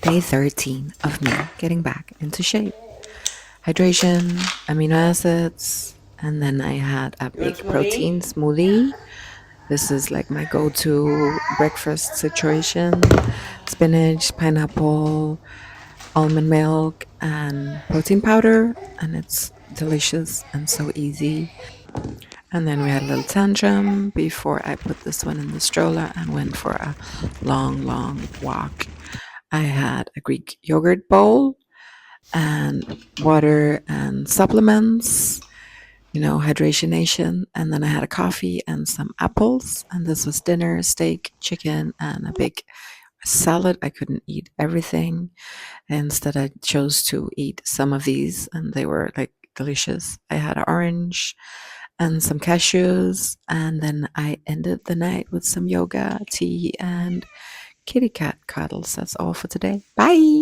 Day 13 of me getting back into shape. Hydration, amino acids, and then I had a You want big smoothie? protein smoothie. This is like my go to breakfast situation: spinach, pineapple, almond milk, and protein powder. And it's delicious and so easy. And then we had a little tantrum before I put this one in the stroller and went for a long, long walk. I had a Greek yogurt bowl and water and supplements, hydration nation. And then I had a coffee and some apples. And this was dinner: steak, chicken, and a big salad. I couldn't eat everything. Instead, I chose to eat some of these, and they were like delicious. I had an orange and some cashews. And then I ended the night with some yoga, tea, and kitty cat cuddles. That's all for today. Bye.